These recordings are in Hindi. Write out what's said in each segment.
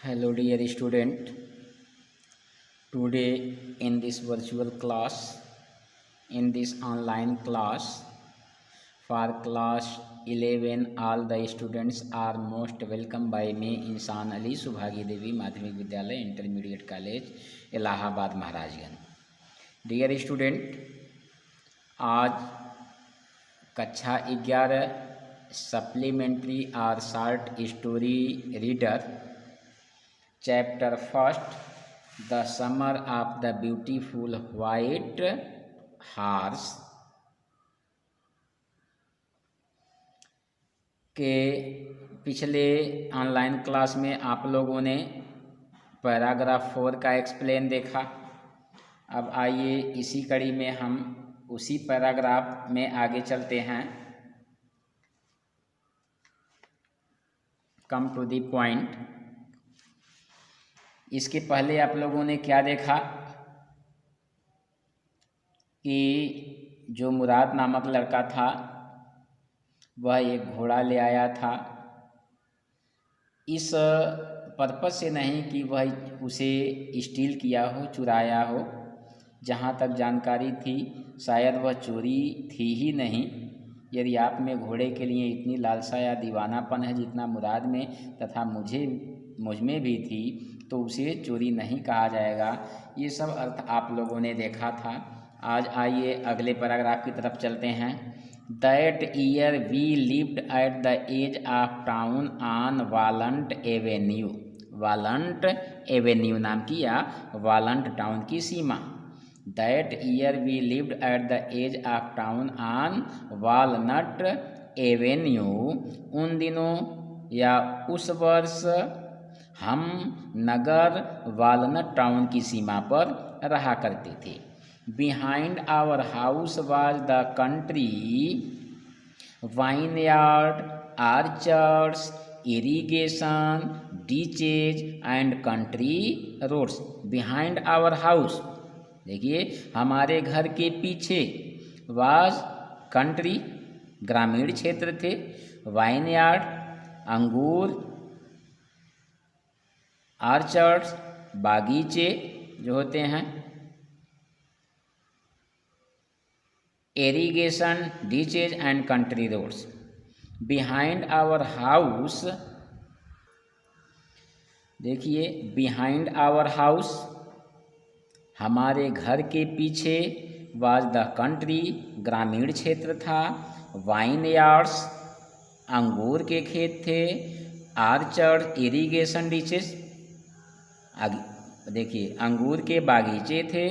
Hello dear student, today in this virtual class, in this online class for class 11 all the students are most welcome by me इंसान Ali Subhagi Devi Madhyamik Vidyalaya intermediate college Allahabad Maharajganj. Dear student, आज कक्षा 11 सप्लीमेंट्री और short story reader chapter first the summer of the beautiful white horse के पिछले ऑनलाइन क्लास में आप लोगों ने पैराग्राफ 4 का एक्सप्लेन देखा। अब आइए इसी कड़ी में हम उसी पैराग्राफ में आगे चलते हैं। Come to the point. इसके पहले आप लोगों ने क्या देखा कि जो मुराद नामक लड़का था वह एक घोड़ा ले आया था। इस पर्पस से नहीं कि वह उसे स्टील किया हो, चुराया हो। जहाँ तक जानकारी थी शायद वह चोरी थी ही नहीं। यदि आप में घोड़े के लिए इतनी लालसा या दीवानापन है जितना मुराद में तथा मुझ में भी थी, तो उसे चोरी नहीं कहा जाएगा। ये सब अर्थ आप लोगों ने देखा था। आज आइए अगले पैराग्राफ की तरफ चलते हैं। That year we lived at the edge of town on Walnut Avenue. Walnut Avenue नाम की या वालंट टाउन की सीमा। That year we lived at the edge of town on Walnut Avenue. उन दिनों या उस वर्ष हम नगर वालनट टाउन की सीमा पर रहा करते थे। Behind our house was the country, vineyard, orchards, irrigation, ditches and country roads. Behind our house, देखिए हमारे घर के पीछे, वाज कंट्री ग्रामीण क्षेत्र थे, वाइनयार्ड अंगूर, आर्चर्ड्स बागीचे जो होते हैं, irrigation, ditches and country roads. Behind our house, देखिए बिहाइंड आवर हाउस हमारे घर के पीछे, वाज द कंट्री ग्रामीण क्षेत्र था, वाइन यार्ड्स अंगूर के खेत थे, आर्चर्ड इरिगेशन डीचेज, देखिए अंगूर के बागीचे थे,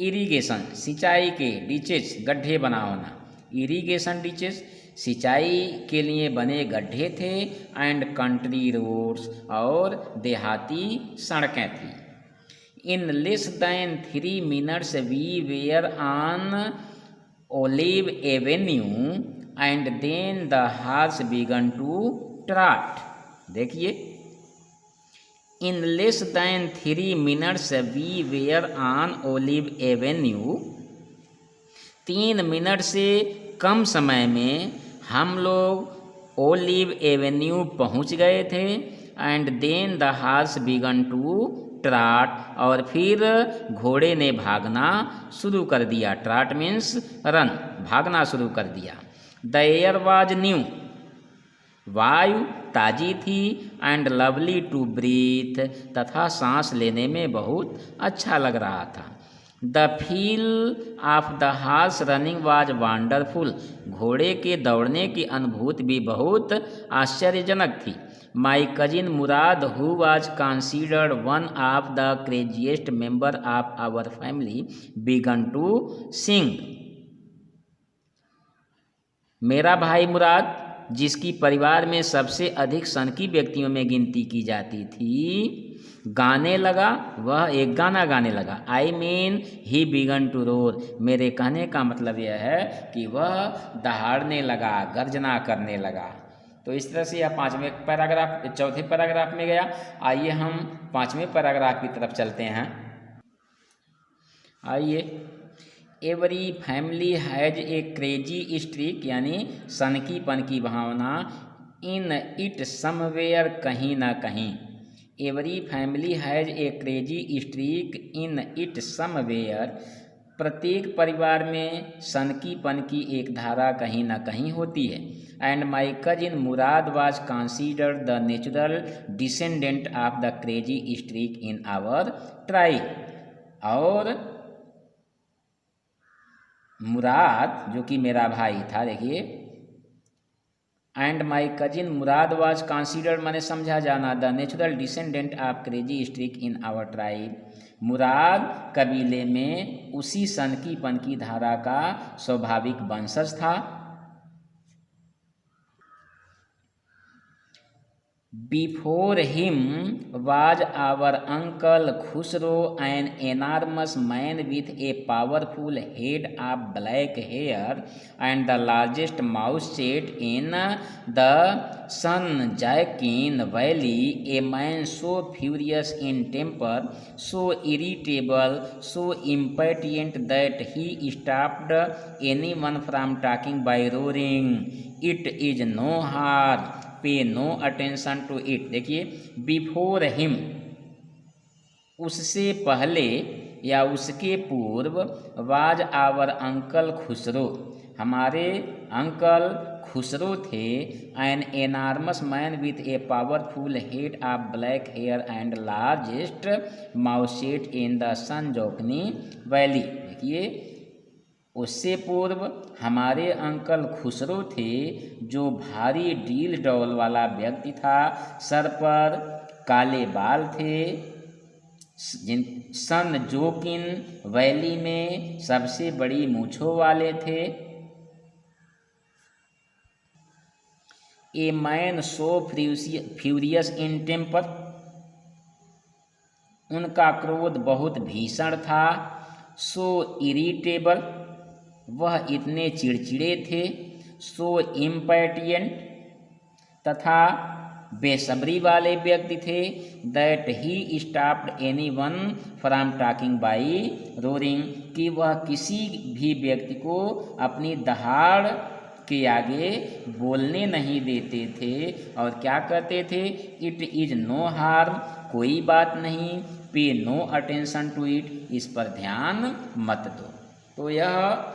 इरिगेशन सिंचाई के, डीचेज गड्ढे बनाना, इरिगेशन डीचेज सिंचाई के लिए बने गड्ढे थे, एंड कंट्री रोड्स और देहाती सड़कें थी। In less than 3 minutes we were on Olive Avenue and then the horse began to trot. देखिए in less than 3 minutes we were on Olive Avenue. 3 minute से कम समय में हम लोग ओलिव एवेन्यू पहुंच गए थे। And then the horse began to trot, और फिर घोड़े ने भागना शुरू कर दिया। ट्रॉट मीन्स रन, भागना शुरू कर दिया। द एयर वाज न्यू, वायु ताजी थी, एंड लवली टू ब्रीथ, तथा सांस लेने में बहुत अच्छा लग रहा था। The feel of the horse running was wonderful, घोड़े के दौड़ने की अनुभूति भी बहुत आश्चर्यजनक थी। My cousin Murad, who was considered one of the craziest member of our family, began to sing. मेरा भाई मुराद, जिसकी परिवार में सबसे अधिक सनकी व्यक्तियों में गिनती की जाती थी, गाने लगा। वह एक गाना गाने लगा। I mean he began to roar, मेरे कहने का मतलब यह है कि वह दहाड़ने लगा, गर्जना करने लगा। तो इस तरह से यह चौथे पैराग्राफ में गया। आइए हम 5वें पैराग्राफ की तरफ चलते हैं। आइए। Every family has a crazy streak, यानी सनकीपन की भावना, इन इट समवेयर, कहीं ना कहीं। Every family has a crazy streak in it somewhere. प्रत्येक परिवार में सनकीपन की एक धारा कहीं ना कहीं होती है। And my cousin Mourad was considered the natural descendant of the crazy streak in our tribe. और मुराद जो कि मेरा भाई था, देखिए, and my cousin Mourad was considered माने समझा जाना, the natural descendant of crazy streak in our tribe. Mourad कबीले में उसी सनकीपन की धारा का स्वाभाविक वंशज था। Before him was our uncle Khusro, an enormous man with a powerful head of black hair and the largest mouse set in the Sanjakin Valley, a man so furious in temper, so irritable, so impatient that he stopped anyone from talking by roaring, "It is no harm, पे नो अटेंशन टू इट"। देखिए, बिफोर हिम, उससे पहले या उसके पूर्व, वाज आवर अंकल खुसरो, हमारे अंकल खुसरो थे। An enormous man with a powerful head of black hair and largest moustache in the San Joaquin Valley. देखिए, उससे पूर्व हमारे अंकल खुसरो थे जो भारी डील डौल वाला व्यक्ति था, सर पर काले बाल थे, सन जोकिन वैली में सबसे बड़ी मूछों वाले थे। A man so furious in temper, उनका क्रोध बहुत भीषण था। सो इरिटेबल, वह इतने चिड़चिड़े थे। सो इम्पैटिएंट, तथा बेसब्री वाले व्यक्ति थे। That he stopped anyone from talking by roaring, कि वह किसी भी व्यक्ति को अपनी दहाड़ के आगे बोलने नहीं देते थे। और क्या कहते थे? इट इज नो हार्म, कोई बात नहीं। पे नो अटेंशन टू इट, इस पर ध्यान मत दो। तो यह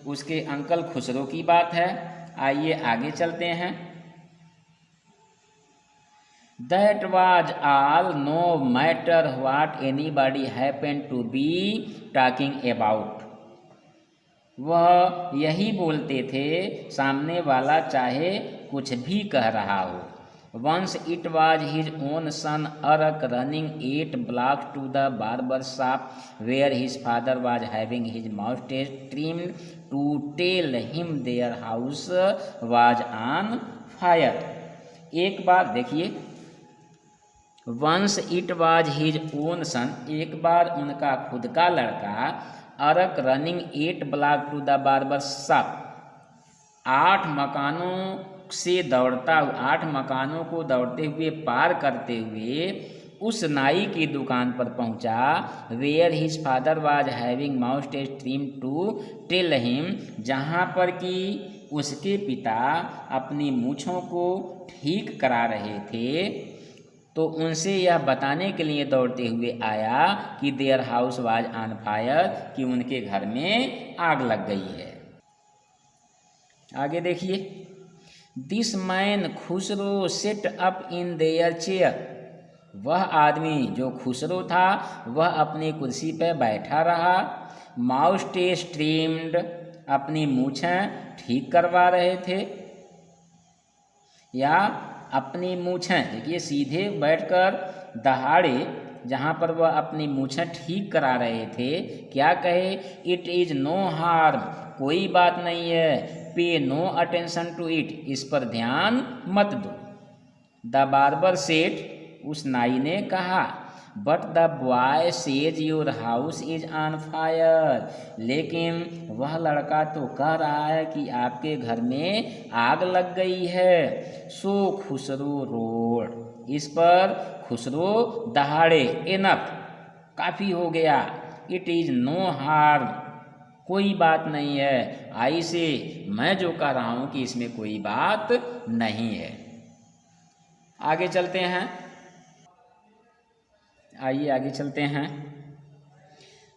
उसके अंकल खुसरो की बात है। आइए आगे चलते हैं। That was all, no matter what anybody happen to be talking about. वह यही बोलते थे, सामने वाला चाहे कुछ भी कह रहा हो। Once it was his own son Arak running 8 blocks to the barber shop where his father was having his mustache trimmed to tell him their house was on fire। एक बार देखिए, once it was his own son, एक बार उनका खुद का लड़का Arak running 8 block to the barber shop, 8 मकानों से दौड़ता हुआ, 8 मकानों को दौड़ते हुए पार करते हुए उस नाई की दुकान पर पहुंचा। Where his father was having moustache trim to tell him, जहाँ पर कि उसके पिता अपनी मूछों को ठीक करा रहे थे। तो उनसे यह बताने के लिए दौड़ते हुए आया कि their house was on fire, कि उनके घर में आग लग गई है। आगे देखिए, this man Khusro set up in their chair, वह आदमी जो खुसरो था वह अपनी कुर्सी पर बैठा रहा। माउस्टेच ट्रिम्ड, अपनी मूछें ठीक करवा रहे थे, या अपनी मूछें, देखिए सीधे बैठकर दहाड़े जहाँ पर वह अपनी मूछें ठीक करा रहे थे, क्या कहे? इट इज नो हार्म, कोई बात नहीं है। पे नो अटेंशन टू इट, इस पर ध्यान मत दो। द बार्बर सेड, उस नाई ने कहा। But the boy says your house is on fire, लेकिन वह लड़का तो कह रहा है कि आपके घर में आग लग गई है। सो खुसरो रोड, इस पर खुसरो दहाड़े, इनफ, काफ़ी हो गया। इट इज नो हार्म, कोई बात नहीं है। आई से, मैं जो कह रहा हूँ कि इसमें कोई बात नहीं है। आगे चलते हैं। आइए आगे चलते हैं।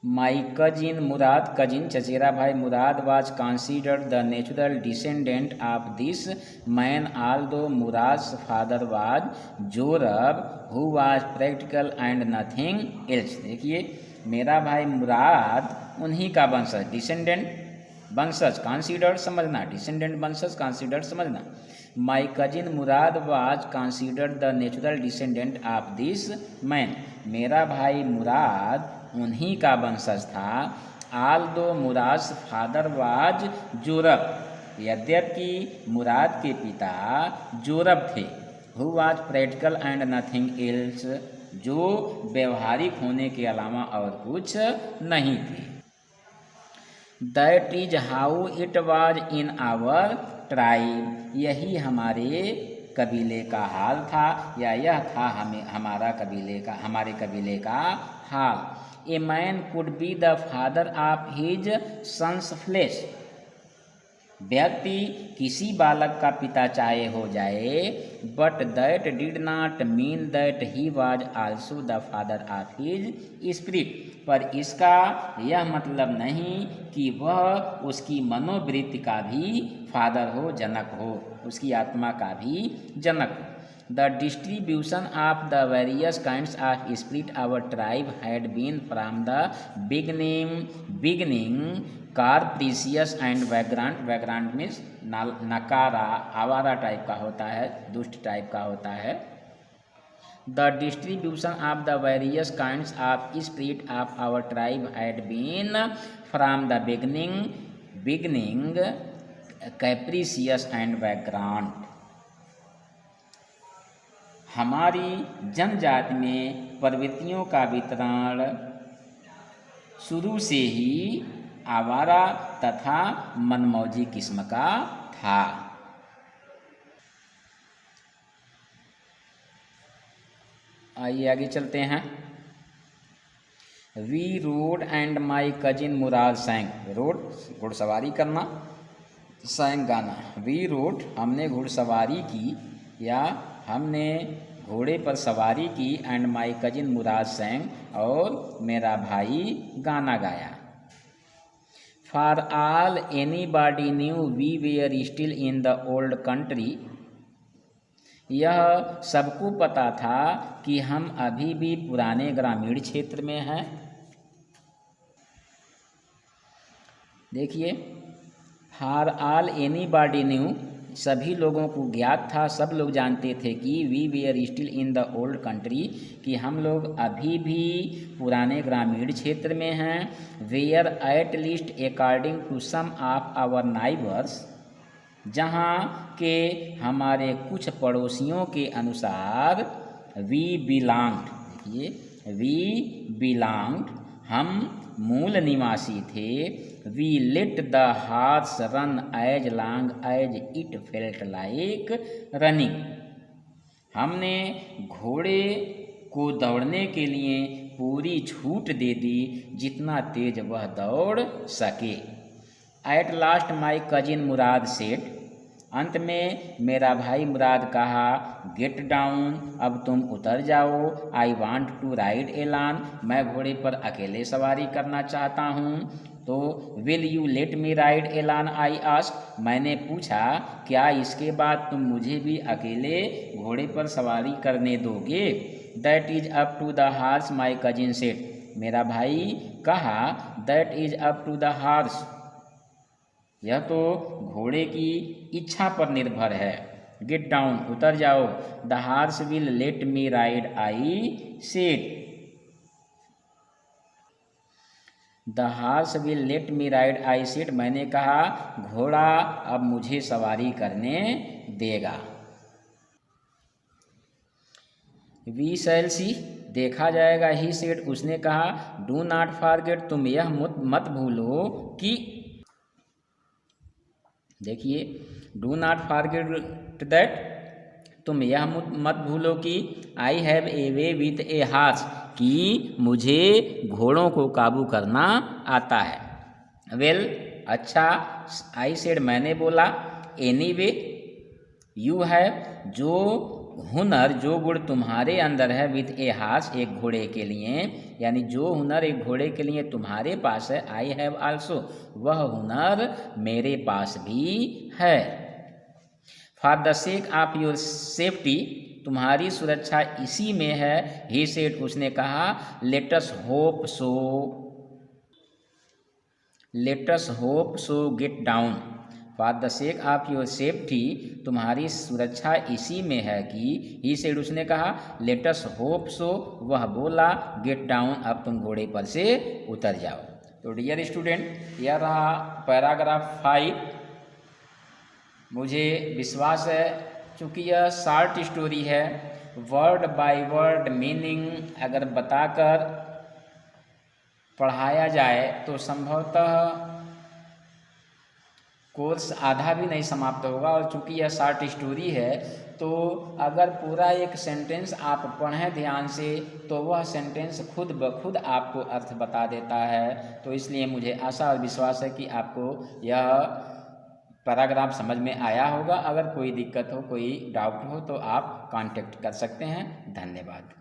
माई कजिन मुराद, कजिन चचेरा भाई Mourad was considered the natural descendant of this man although Mourad's father was Zorab who was practical and nothing else. देखिए, मेरा भाई मुराद उन्हीं का वंशज, डिसेंडेंट वंशज, कंसिडर्ड समझना, डिसेंडेंट वंशज, कंसिडर्ड समझना। माई cousin Mourad was considered the natural descendant of this man, मेरा भाई मुराद उन्हीं का वंशज था। आल्दो मुराद फादर वाज जोरब, यद्यपि मुराद के पिता जोरब थे। Who was practical and nothing else, जो व्यवहारिक होने के अलावा और कुछ नहीं थे। That is how it was in our tribe, यही हमारे कबीले का हाल था, या यह था हमारे कबीले का हाल। A man could be the father of his sons flesh, व्यक्ति किसी बालक का पिता चाहे हो जाए, but that did not mean that he was also the father of his spirit, पर इसका यह मतलब नहीं कि वह उसकी मनोवृत्ति का भी फादर हो, जनक हो, उसकी आत्मा का भी जनक हो। The distribution of the various kinds of spirit our tribe had been from the beginning capricious and vagrant, vagrant means नकारा, आवारा टाइप का होता है, दुष्ट टाइप का होता है। The distribution of the various kinds of spirit of our tribe had been from the beginning capricious and vagrant, हमारी जनजाति में प्रवृत्तियों का वितरण शुरू से ही आवारा तथा मनमौजी किस्म का था। आइए आगे चलते हैं। We rode and my cousin Murad sang, rode घुड़सवारी करना, सैंग गाना। वी रोड हमने घुड़सवारी की या हमने घोड़े पर सवारी की, एंड माई कजिन मुराद सैंग, और मेरा भाई गाना गाया। For all anybody knew we were still in the old country, यह सबको पता था कि हम अभी भी पुराने ग्रामीण क्षेत्र में हैं। देखिए, for all anybody new, सभी लोगों को ज्ञात था, सब लोग जानते थे कि we were still in the old country, कि हम लोग अभी भी पुराने ग्रामीण क्षेत्र में हैं। Where at least according to some of our neighbours, जहाँ के हमारे कुछ पड़ोसियों के अनुसार, वी बिलोंग्ड, देखिए वी बिलोंग्ड, हम मूल निवासी थे। We let the horse run as long as it felt like running, हमने घोड़े को दौड़ने के लिए पूरी छूट दे दी जितना तेज वह दौड़ सके। At last my cousin Murad set, अंत में मेरा भाई मुराद कहा, गेट डाउन, अब तुम उतर जाओ। आई वॉन्ट टू राइड एलान, मैं घोड़े पर अकेले सवारी करना चाहता हूँ। तो will you let me ride एलान, आई आस्क, मैंने पूछा क्या इसके बाद तुम मुझे भी अकेले घोड़े पर सवारी करने दोगे। That is up to the horse my cousin said, मेरा भाई कहा, that is up to the horse, यह तो घोड़े की इच्छा पर निर्भर है। गेट डाउन, उतर जाओ। The horse will let me ride, I said, the horse will let me ride, I said, मैंने कहा घोड़ा अब मुझे सवारी करने देगा। वी शैल सी, देखा जाएगा। ही सेड, उसने कहा। डू नॉट फॉरगेट, तुम यह मत भूलो कि, देखिए डू नॉट फॉरगेट दैट, तुम यह मत भूलो कि I have a way with a horse, कि मुझे घोड़ों को काबू करना आता है। वेल, अच्छा। आई सेड, मैंने बोला। एनी वे, यू हैव, जो हुनर जो गुण तुम्हारे अंदर है विद ए हॉर्स एक घोड़े के लिए, यानी जो हुनर एक घोड़े के लिए तुम्हारे पास है, आई हैव आल्सो वह हुनर मेरे पास भी है। For the sake of your safety तुम्हारी सुरक्षा इसी में है, ही सेड उसने कहा, let us hope so get down. For the sake of your safety तुम्हारी सुरक्षा इसी में है कि, ही सेड उसने कहा, लेट अस होप सो वह बोला, गेट डाउन अब तुम घोड़े पर से उतर जाओ। तो डियर स्टूडेंट यह रहा पैराग्राफ 5। मुझे विश्वास है चूँकि यह शॉर्ट स्टोरी है, वर्ड बाय वर्ड मीनिंग अगर बताकर पढ़ाया जाए तो संभवतः कोर्स आधा भी नहीं समाप्त होगा। और चूँकि यह शॉर्ट स्टोरी है तो अगर पूरा एक सेंटेंस आप पढ़ें ध्यान से तो वह सेंटेंस खुद ब खुद आपको अर्थ बता देता है। तो इसलिए मुझे आशा और विश्वास है कि आपको यह पैराग्राफ समझ में आया होगा। अगर कोई दिक्कत हो, कोई डाउट हो तो आप कांटेक्ट कर सकते हैं। धन्यवाद।